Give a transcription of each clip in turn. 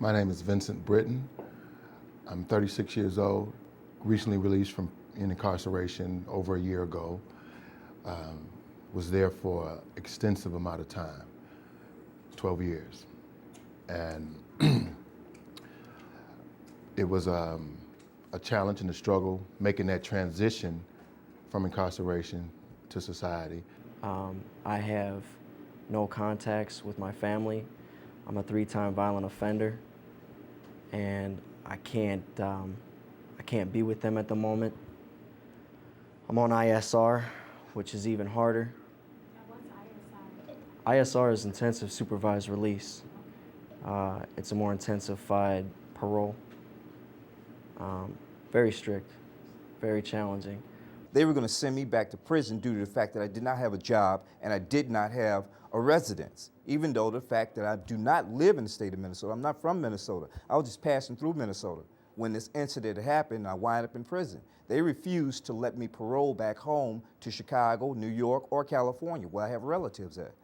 My name is Vincent Britton. I'm 36 years old, recently released from incarceration over a year ago. Was there for an extensive amount of time, 12 years. And it was a challenge and a struggle making that transition from incarceration to society. I have no contacts with my family. I'm a 3-time violent offender, and I can't be with them at the moment. I'm on ISR, which is even harder. What's ISR? ISR is intensive supervised release. It's a more intensified parole. Very strict, very challenging. They were going to send me back to prison due to the fact that I did not have a job and I did not have a residence, even though the fact that I do not live in the state of Minnesota. I'm not from Minnesota. I was just passing through Minnesota. When this incident happened, I wound up in prison. They refused to let me parole back home to Chicago, New York, or California, where I have relatives at.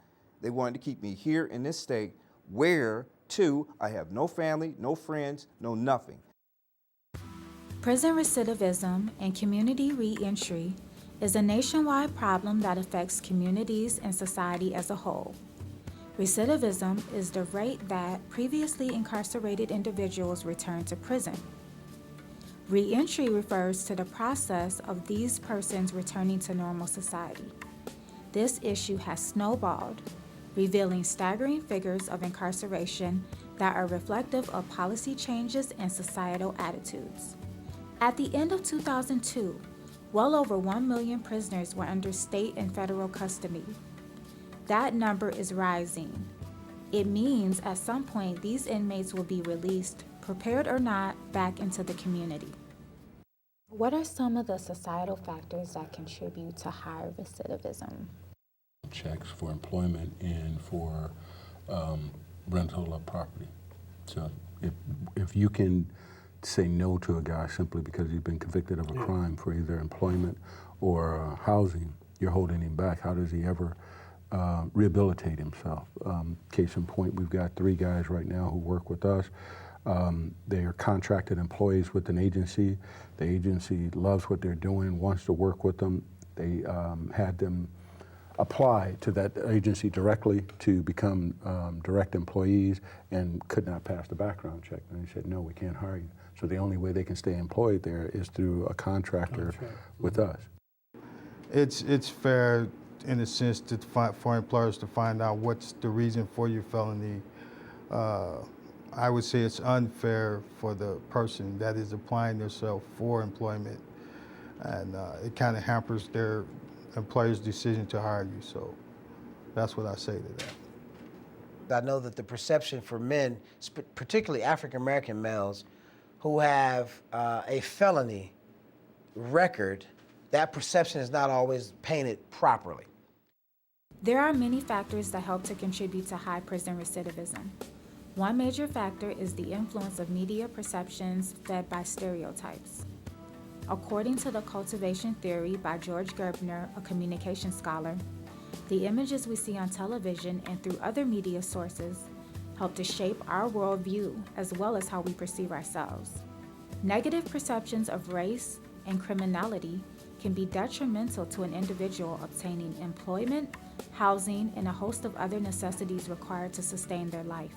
They wanted to keep me here in this state where, too, I have no family, no friends, no nothing. Prison recidivism and community re-entry is a nationwide problem that affects communities and society as a whole. Recidivism is the rate that previously incarcerated individuals return to prison. Re-entry refers to the process of these persons returning to normal society. This issue has snowballed, revealing staggering figures of incarceration that are reflective of policy changes and societal attitudes. At the end of 2002, well over 1 million prisoners were under state and federal custody. That number is rising. It means at some point these inmates will be released, prepared or not, back into the community. What are some of the societal factors that contribute to higher recidivism? Checks for employment and for rental of property. So if you can say no to a guy simply because he's been convicted of a crime for either employment or housing, you're holding him back. How does he ever rehabilitate himself? Case in point, we've got 3 guys right now who work with us. They are contracted employees with an agency. The agency loves what they're doing, wants to work with them. They had them apply to that agency directly to become direct employees and could not pass the background check. And they said, no, we can't hire you. So the only way they can stay employed there is through a contractor with us. It's fair in a sense for employers to find out what's the reason for your felony. I would say it's unfair for the person that is applying themselves for employment, and it kind of hampers their employer's decision to hire you. So that's what I say to that. I know that the perception for men, particularly African-American males, who have a felony record, that perception is not always painted properly. There are many factors that help to contribute to high prison recidivism. One major factor is the influence of media perceptions fed by stereotypes. According to the cultivation theory by George Gerbner, a communication scholar, the images we see on television and through other media sources help to shape our worldview as well as how we perceive ourselves. Negative perceptions of race and criminality can be detrimental to an individual obtaining employment, housing, and a host of other necessities required to sustain their life.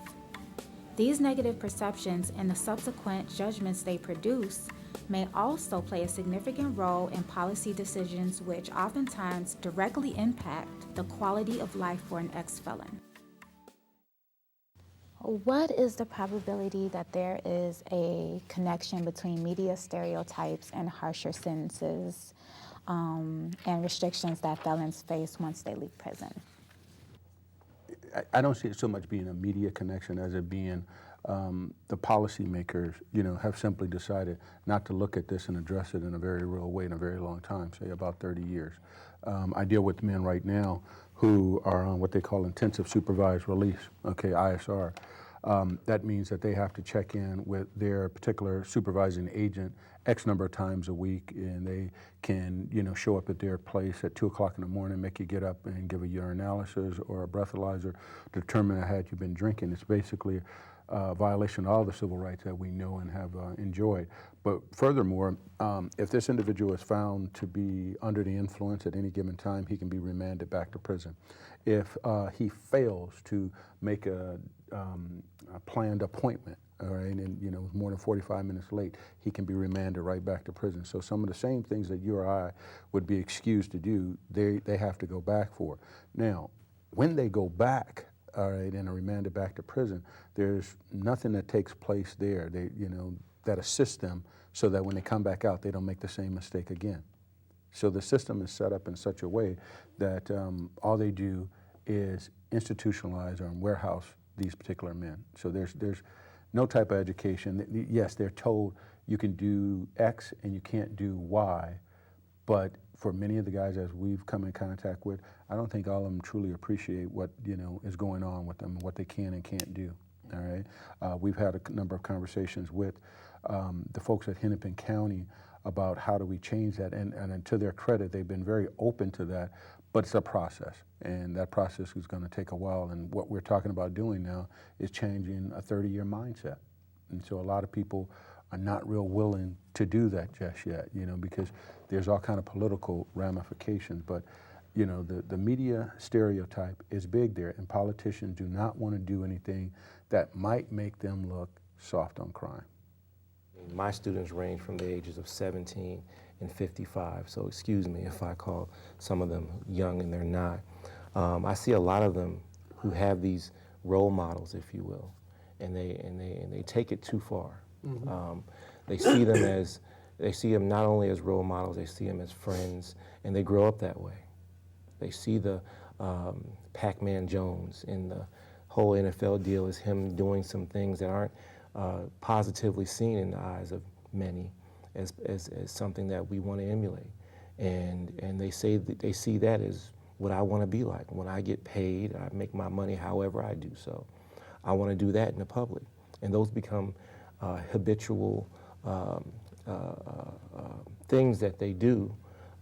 These negative perceptions and the subsequent judgments they produce may also play a significant role in policy decisions which oftentimes directly impact the quality of life for an ex-felon. What is the probability that there is a connection between media stereotypes and harsher sentences and restrictions that felons face once they leave prison? I don't see it so much being a media connection as it being the policymakers, have simply decided not to look at this and address it in a very real way in a very long time, say about 30 years. I deal with men right now who are on what they call intensive supervised release, ISR. That means that they have to check in with their particular supervising agent X number of times a week, and they can, show up at their place at 2 o'clock in the morning, make you get up and give a urinalysis or a breathalyzer, determine had you been drinking. It's basically violation of all the civil rights that we know and have enjoyed. But furthermore, if this individual is found to be under the influence at any given time, he can be remanded back to prison. If he fails to make a planned appointment, all right, and more than 45 minutes late, he can be remanded right back to prison. So some of the same things that you or I would be excused to do, they have to go back for. Now, when they go back, all right, and are remanded back to prison, there's nothing that takes place there, that assists them so that when they come back out, they don't make the same mistake again. So the system is set up in such a way that all they do is institutionalize or warehouse these particular men. So there's no type of education. Yes, they're told you can do X and you can't do Y, but for many of the guys as we've come in contact with, I don't think all of them truly appreciate what is going on with them, what they can and can't do. All right, we've had a number of conversations with the folks at Hennepin County about how do we change that, and to their credit, they've been very open to that, but it's a process, and that process is going to take a while, and what we're talking about doing now is changing a 30-year mindset, and so a lot of people are not real willing to do that just yet, because there's all kind of political ramifications, but the media stereotype is big there, and politicians do not want to do anything that might make them look soft on crime. My students range from the ages of 17 and 55, so excuse me if I call some of them young and they're not. I see a lot of them who have these role models, if you will, and they take it too far. Mm-hmm. They see them not only as role models, they see them as friends, and they grow up that way. They see the Pac-Man Jones in the whole NFL deal as him doing some things that aren't positively seen in the eyes of many as something that we want to emulate. And they say that they see that as what I want to be like. When I get paid, I make my money however I do so. I want to do that in the public. And those become habitual things that they do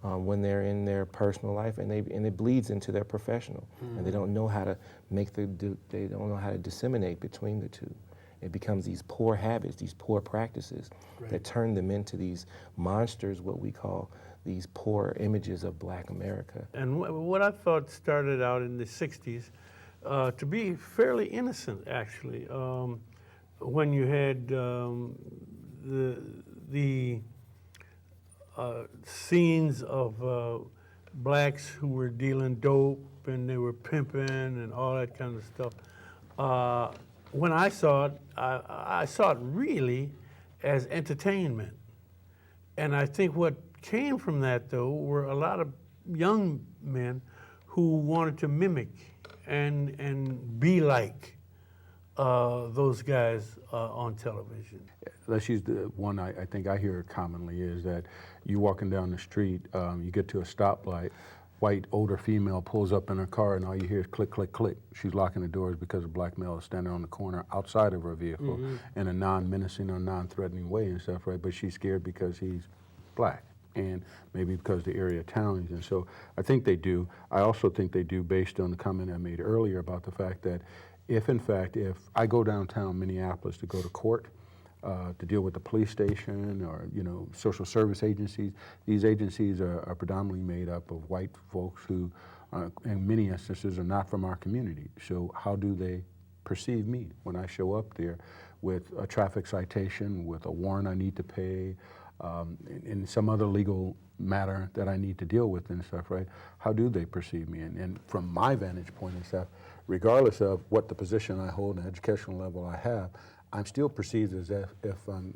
when they're in their personal life, and it bleeds into their professional. Mm-hmm. And they don't know how to they don't know how to disseminate between the two. It becomes these poor habits, these poor practices that turn them into these monsters, what we call these poor images of Black America. And what I thought started out in the 60s to be fairly innocent, actually. When you had the scenes of blacks who were dealing dope and they were pimping and all that kind of stuff. When I saw it really as entertainment. And I think what came from that, though, were a lot of young men who wanted to mimic and be like those guys on television. Let's use the one I think I hear commonly is that you walking down the street, you get to a stoplight, white older female pulls up in her car and all you hear is click, click, click. She's locking the doors because a black male is standing on the corner outside of her vehicle in a non-menacing or non-threatening way and stuff, right? But she's scared because he's black and maybe because the area of town he's in. So I think they do. I also think they do based on the comment I made earlier about the fact that if I go downtown Minneapolis to go to court, to deal with the police station or social service agencies. These agencies are predominantly made up of white folks who, in many instances, are not from our community. So how do they perceive me when I show up there with a traffic citation, with a warrant I need to pay, and some other legal matter that I need to deal with and stuff, right? How do they perceive me? And from my vantage point and stuff, regardless of what the position I hold and educational level I have, I'm still perceived as if I'm,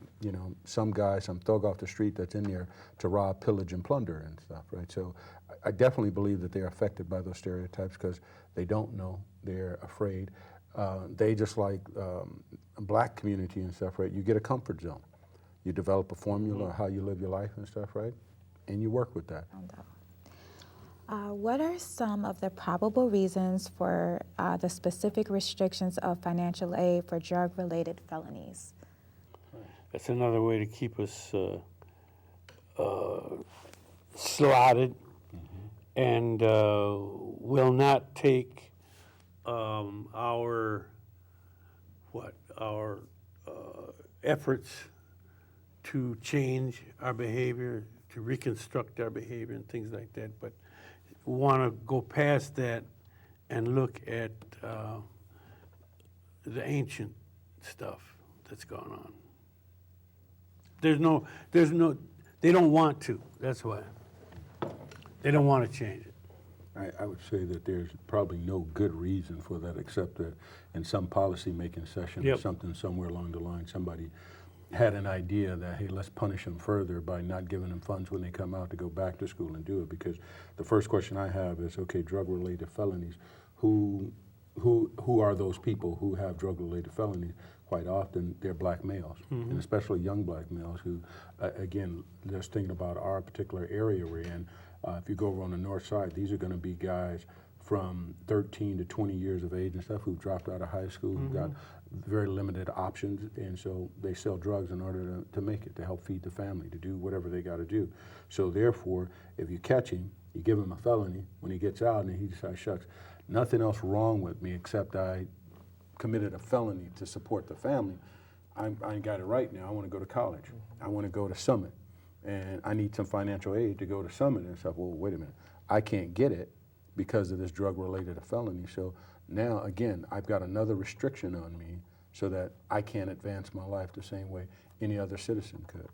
some guy, some thug off the street that's in there to rob, pillage, and plunder and stuff, right? So I definitely believe that they're affected by those stereotypes because they don't know, they're afraid. They just like a black community and stuff, right? You get a comfort zone. You develop a formula of how you live your life and stuff, right? And you work with that. What are some of the probable reasons for the specific restrictions of financial aid for drug-related felonies? That's another way to keep us slotted and will not take our our efforts to change our behavior, to reconstruct our behavior and things like that, but want to go past that and look at the ancient stuff that's gone on. They don't want to, that's why. They don't want to change it. I would say that there's probably no good reason for that, except that in some policy-making session or Yep. something somewhere along the line, somebody had an idea that, hey, let's punish them further by not giving them funds when they come out to go back to school and do it. Because the first question I have is, okay, drug-related felonies, who are those people who have drug-related felonies? Quite often, they're black males, and especially young black males who, again, just thinking about our particular area we're in, if you go over on the north side, these are going to be guys from 13 to 20 years of age and stuff who've dropped out of high school, who've got very limited options, and so they sell drugs in order to make it, to help feed the family, to do whatever they got to do. So therefore, if you catch him, you give him a felony, when he gets out and he decides, shucks, nothing else wrong with me except I committed a felony to support the family, I ain't got it right now, I want to go to college, I want to go to Summit, and I need some financial aid to go to Summit and stuff. Well, wait a minute, I can't get it because of this drug-related felony. So now, again, I've got another restriction on me so that I can't advance my life the same way any other citizen could.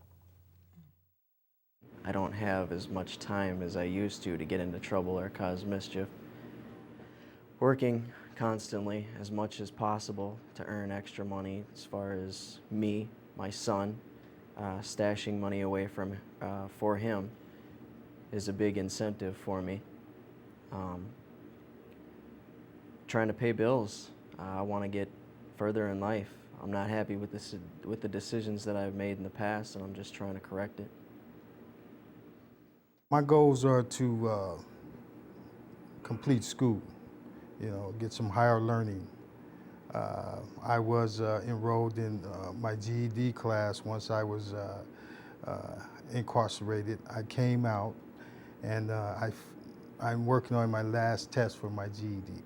I don't have as much time as I used to get into trouble or cause mischief. Working constantly as much as possible to earn extra money as far as me, my son, stashing money away for him is a big incentive for me. Trying to pay bills. I want to get further in life. I'm not happy with the decisions that I've made in the past, and I'm just trying to correct it. My goals are to complete school, get some higher learning. I was enrolled in my GED class once I was incarcerated. I came out, and I'm working on my last test for my GED.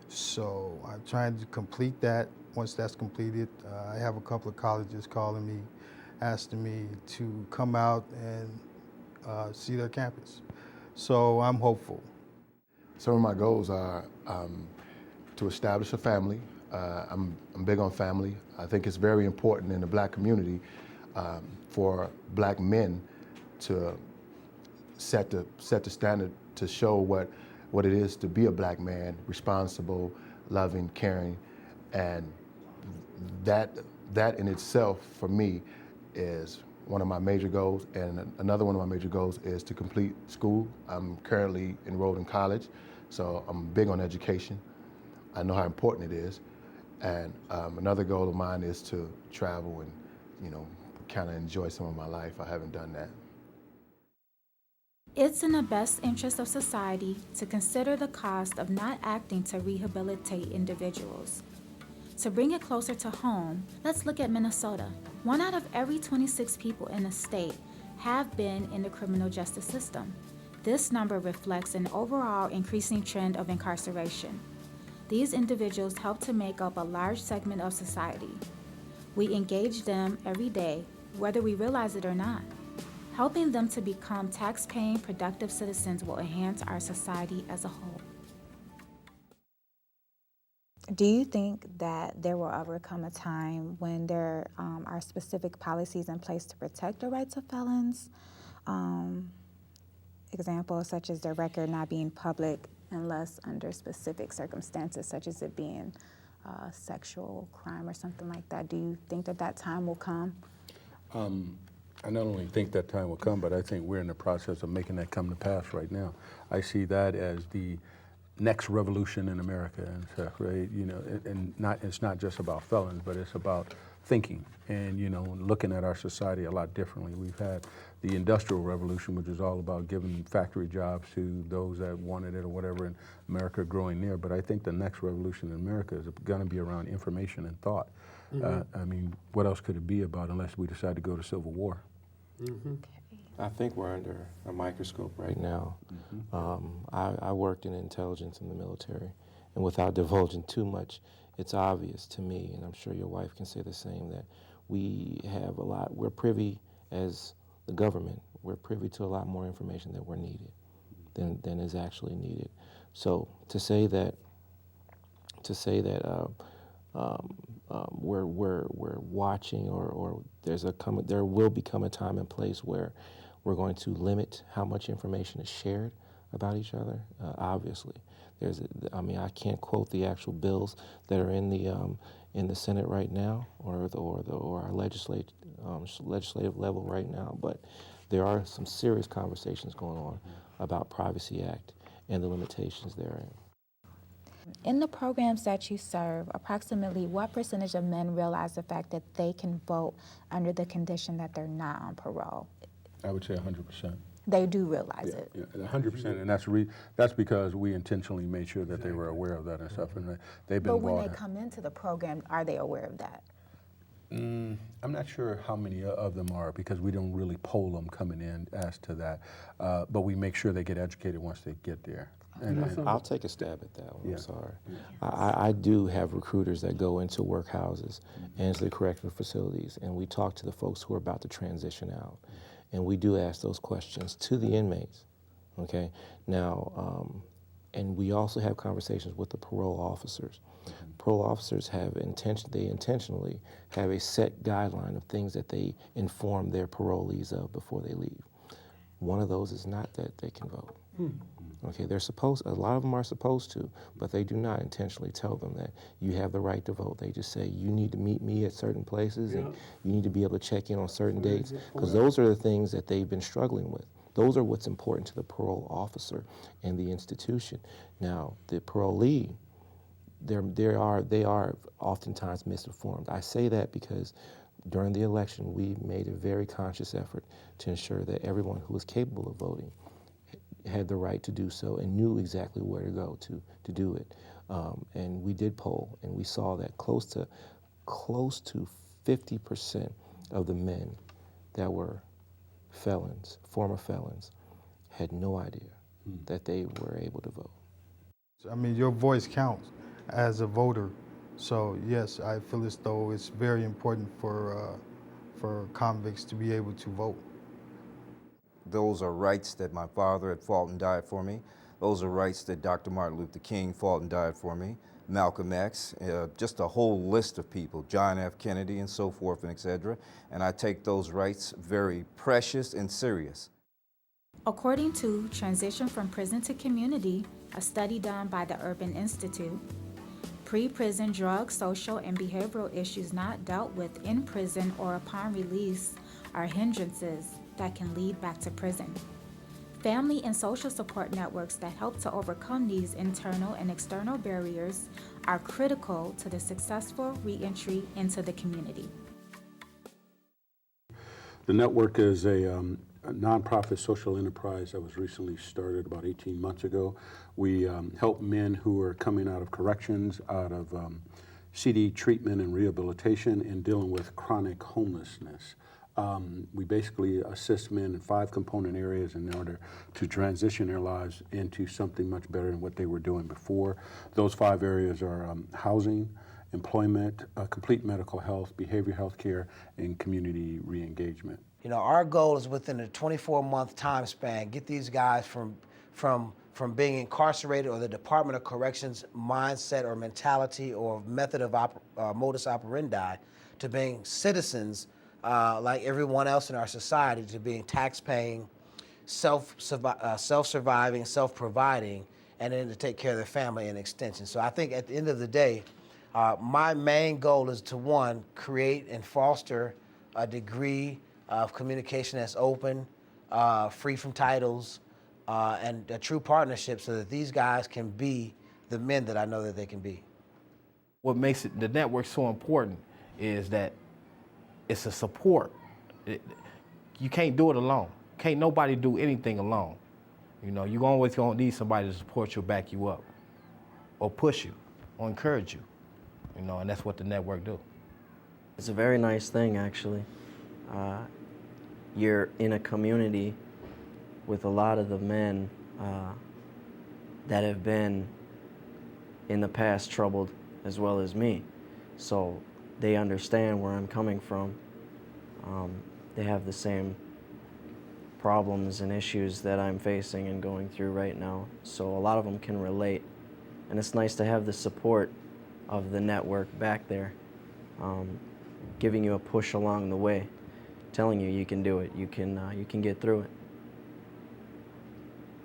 So I'm trying to complete that. Once that's completed, I have a couple of colleges calling me, asking me to come out and see their campus. So I'm hopeful. Some of my goals are to establish a family. I'm big on family. I think it's very important in the black community for black men to set the standard to show what it is to be a black man, responsible, loving, caring, and that in itself, for me, is one of my major goals. And another one of my major goals is to complete school. I'm currently enrolled in college, so I'm big on education. I know how important it is. And another goal of mine is to travel and, kind of enjoy some of my life. I haven't done that. It's in the best interest of society to consider the cost of not acting to rehabilitate individuals. To bring it closer to home, let's look at Minnesota. 1 out of every 26 people in the state have been in the criminal justice system. This number reflects an overall increasing trend of incarceration. These individuals help to make up a large segment of society. We engage them every day, whether we realize it or not. Helping them to become tax-paying, productive citizens will enhance our society as a whole. Do you think that there will ever come a time when there are specific policies in place to protect the rights of felons? Examples such as their record not being public unless under specific circumstances, such as it being sexual crime or something like that. Do you think that time will come? I not only think that time will come, but I think we're in the process of making that come to pass right now. I see that as the next revolution in America and stuff, right? And it's not just about felons, but it's about thinking and, looking at our society a lot differently. We've had the Industrial Revolution, which is all about giving factory jobs to those that wanted it or whatever, and America growing there. But I think the next revolution in America is going to be around information and thought. What else could it be about unless we decide to go to civil war? I think we're under a microscope right now. I worked in intelligence in the military, and without divulging too much it's obvious to me, and I'm sure your wife can say the same, that we have a lot, we're privy as the government, we're privy to a lot more information that we're needed than is actually needed. So to say that we're watching, or there will become a time and place where we're going to limit how much information is shared about each other. Obviously, I can't quote the actual bills that are in the Senate right now, or our legislative level right now, but there are some serious conversations going on about Privacy Act and the limitations therein. In the programs that you serve, approximately what percentage of men realize the fact that they can vote under the condition that they're not on parole? I would say 100%. They do realize it. Yeah, 100%, and that's because we intentionally made sure that they were aware of that and stuff, and they've been. But when they come into the program, are they aware of that? I'm not sure how many of them are, because we don't really poll them coming in as to that, but we make sure they get educated once they get there. And I'll take a stab at that one. Yeah. I'm sorry. I do have recruiters that go into workhouses and into the correctional facilities, and we talk to the folks who are about to transition out. And we do ask those questions to the inmates, okay? Now, and we also have conversations with the parole officers. Parole officers they intentionally have a set guideline of things that they inform their parolees of before they leave. One of those is not that they can vote. Okay, a lot of them are supposed to, but they do not intentionally tell them that you have the right to vote. They just say, you need to meet me at certain places, and you need to be able to check in on certain dates, because those are the things that they've been struggling with. Those are what's important to the parole officer and the institution. Now, the parolee, they are oftentimes misinformed. I say that because during the election, we made a very conscious effort to ensure that everyone who was capable of voting had the right to do so and knew exactly where to go to do it. And we did poll, and we saw that close to 50% of the men that were felons, former felons, had no idea that they were able to vote. I mean, your voice counts as a voter. So yes, I feel as though it's very important for convicts to be able to vote. Those are rights that my father had fought and died for me. Those are rights that Dr. Martin Luther King fought and died for me. Malcolm X, just a whole list of people, John F. Kennedy and so forth and et cetera. And I take those rights very precious and serious. According to Transition from Prison to Community, a study done by the Urban Institute, pre-prison drug, social, and behavioral issues not dealt with in prison or upon release are hindrances that can lead back to prison. Family and social support networks that help to overcome these internal and external barriers are critical to the successful re-entry into the community. The network is a nonprofit social enterprise that was recently started about 18 months ago. We help men who are coming out of corrections, out of CD treatment and rehabilitation, and dealing with chronic homelessness. We basically assist men in 5 component areas in order to transition their lives into something much better than what they were doing before. Those 5 areas are housing, employment, complete medical health, behavioral health care, and community re-engagement. You know, our goal is within a 24-month time span, get these guys from being incarcerated or the Department of Corrections mindset or mentality or method of modus operandi to being citizens like everyone else in our society, to being tax-paying, self-surviving, self-providing, and then to take care of their family and extension. So I think at the end of the day, my main goal is to, 1, create and foster a degree of communication that's open, free from titles, and a true partnership so that these guys can be the men that I know that they can be. What makes the network so important is that it's a support. You can't do it alone. Can't nobody do anything alone. You know, you're always gonna need somebody to support you, back you up, or push you, or encourage you. You know, and that's what the network do. It's a very nice thing, actually. You're in a community with a lot of the men that have been in the past troubled as well as me. So they understand where I'm coming from. They have the same problems and issues that I'm facing and going through right now. So a lot of them can relate. And it's nice to have the support of the network back there, giving you a push along the way, telling you you can do it, you can get through it.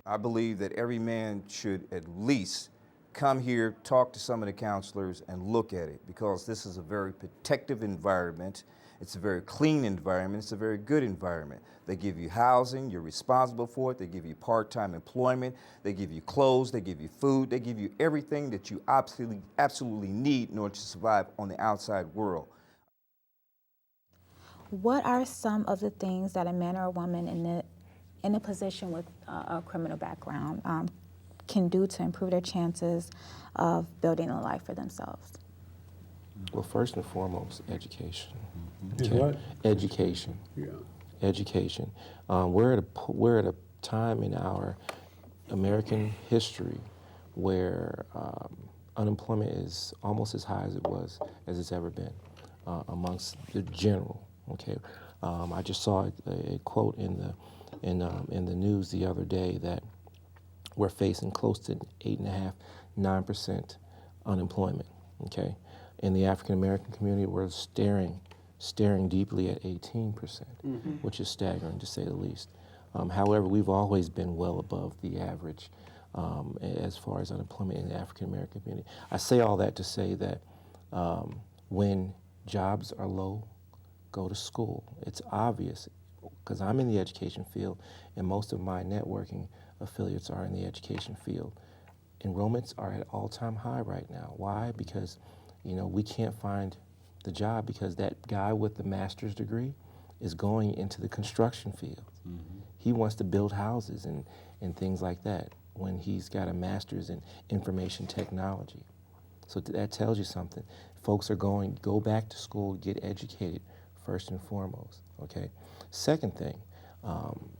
I believe that every man should at least come here, talk to some of the counselors, and look at it, because this is a very protective environment. It's a very clean environment. It's a very good environment. They give you housing. You're responsible for it. They give you part-time employment. They give you clothes. They give you food. They give you everything that you absolutely need in order to survive on the outside world. What are some of the things that a man or a woman in a position with a criminal background can do to improve their chances of building a life for themselves? Well, first and foremost, education. Is what? Education. Yeah. Education. We're at a time in our American history where unemployment is almost as high as it's ever been amongst the general. Okay, I just saw a quote in the news the other day that we're facing close to 8.5%, 9% unemployment. Okay, in the African American community, we're staring deeply at 18%, which is staggering to say the least. However, we've always been well above the average as far as unemployment in the African American community. I say all that to say that when jobs are low, go to school. It's obvious, because I'm in the education field and most of my networking affiliates are in the education field. Enrollments are at all-time high right now. Why? Because, we can't find the job because that guy with the master's degree is going into the construction field. He wants to build houses and things like that when he's got a master's in information technology. So that tells you something. Folks are go back to school, get educated first and foremost, okay? Second thing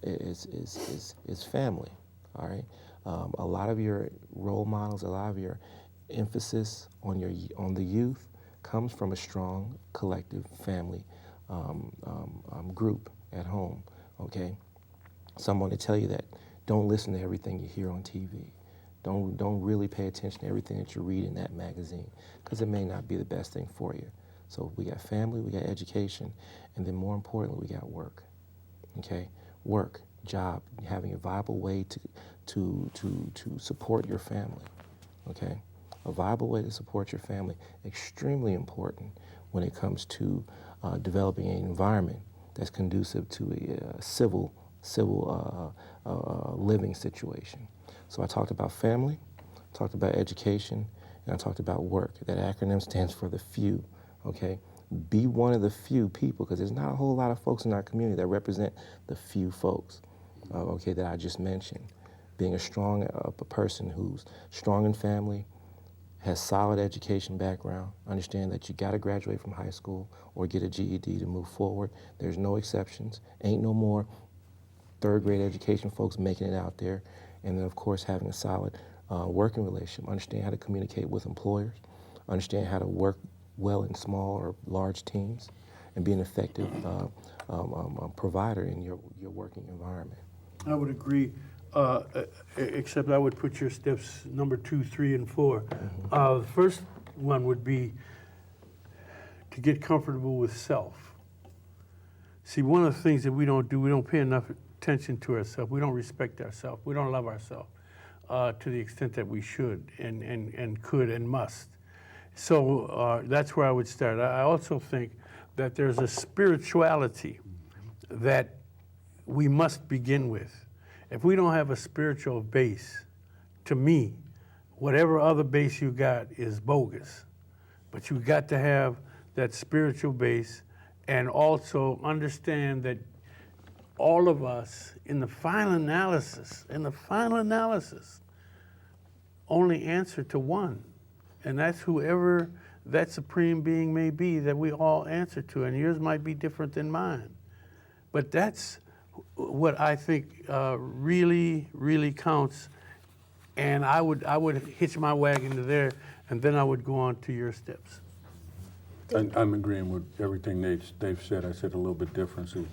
is family, all right? A lot of your role models, a lot of your emphasis on the youth comes from a strong collective family group at home, okay? So I'm going to tell you that don't listen to everything you hear on TV. Don't really pay attention to everything that you read in that magazine, because it may not be the best thing for you. So we got family, we got education, and then more importantly, we got work, okay? Work, job, having a viable way to support your family, okay? A viable way to support your family, extremely important when it comes to developing an environment that's conducive to a civil living situation. So I talked about family, talked about education, and I talked about work. That acronym stands for the few, okay? Be one of the few people, because there's not a whole lot of folks in our community that represent the few folks, okay, that I just mentioned. Being a person who's strong in family, has solid education background, understand that you gotta graduate from high school or get a GED to move forward. There's no exceptions. Ain't no more third grade education folks making it out there. And then of course having a solid working relationship, understand how to communicate with employers, understand how to work well in small or large teams, and be an effective provider in your working environment. I would agree, except I would put your steps number 2, 3, and 4. The first one would be to get comfortable with self. See, one of the things that we don't do, we don't pay enough attention to ourselves. We don't respect ourselves. We don't love ourselves to the extent that we should and could and must. So that's where I would start. I also think that there's a spirituality that we must begin with. If we don't have a spiritual base, to me, whatever other base you got is bogus. But you got to have that spiritual base, and also understand that all of us in the final analysis, only answer to one. And that's whoever that supreme being may be that we all answer to. And yours might be different than mine. But that's what I think really, really counts. And I would hitch my wagon to there and then I would go on to your steps. I'm agreeing with everything they've said. I said a little bit different. So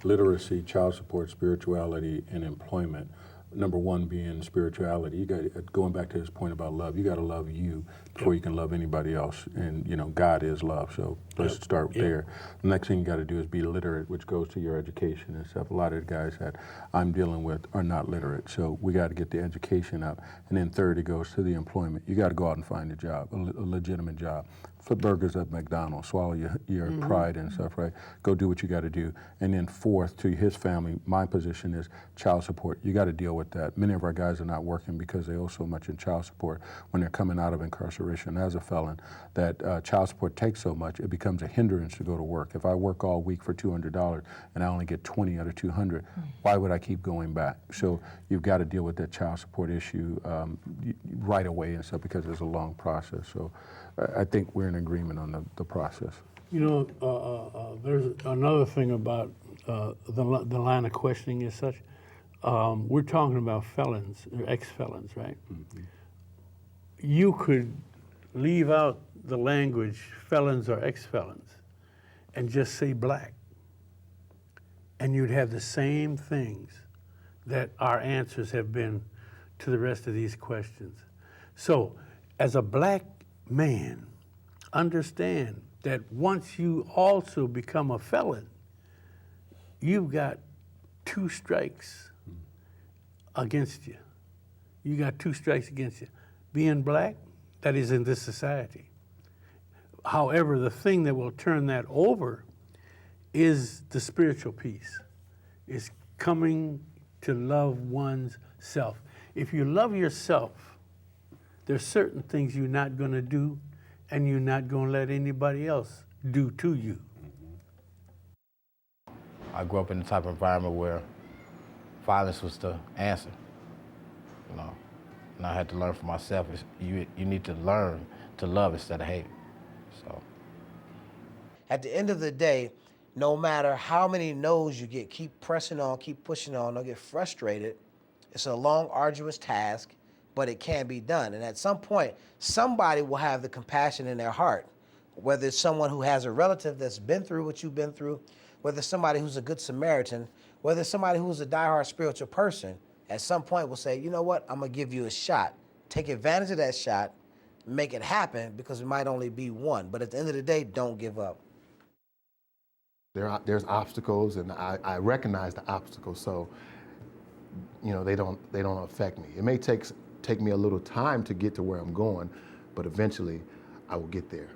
literacy, child support, spirituality, and employment. Number one being spirituality. You got, going back to his point about love, you got to love you before you can love anybody else. And you know, God is love. So let's start there. The next thing you got to do is be literate, which goes to your education and stuff. A lot of the guys that I'm dealing with are not literate. So we got to get the education up. And then third, it goes to the employment. You got to go out and find a job, a legitimate job. Flip burgers at McDonald's, swallow your pride and stuff, right? Go do what you got to do. And then fourth, to his family, my position is child support. You got to deal with that. Many of our guys are not working because they owe so much in child support when they're coming out of incarceration as a felon, that child support takes so much, it becomes a hindrance to go to work. If I work all week for $200 and I only get 20 out of 200, why would I keep going back? So you've got to deal with that child support issue right away and stuff, because it's a long process. So I think we're in agreement on the process. You know, there's another thing about the line of questioning is such. We're talking about felons, or ex-felons, right? You could leave out the language felons or ex-felons and just say black, and you'd have the same things that our answers have been to the rest of these questions. So, as a black man, understand that once you also become a felon, you've got 2 strikes against you. You got 2 strikes against you. Being black, that is in this society. However, the thing that will turn that over is the spiritual piece, is coming to love one's self. If you love yourself, there's certain things you're not going to do, and you're not going to let anybody else do to you. I grew up in the type of environment where violence was the answer, you know. And I had to learn for myself. You need to learn to love instead of hate. So, At the end of the day, no matter how many no's you get, keep pressing on, keep pushing on, don't get frustrated. It's a long, arduous task, but it can be done. And at some point, somebody will have the compassion in their heart, whether it's someone who has a relative that's been through what you've been through, whether it's somebody who's a good Samaritan, whether it's somebody who's a diehard spiritual person, at some point will say, you know what, I'm gonna give you a shot. Take advantage of that shot, make it happen, because it might only be one. But at the end of the day, don't give up. There's obstacles, and I recognize the obstacles, so you know, they don't affect me. It may take me a little time to get to where I'm going, but eventually I will get there.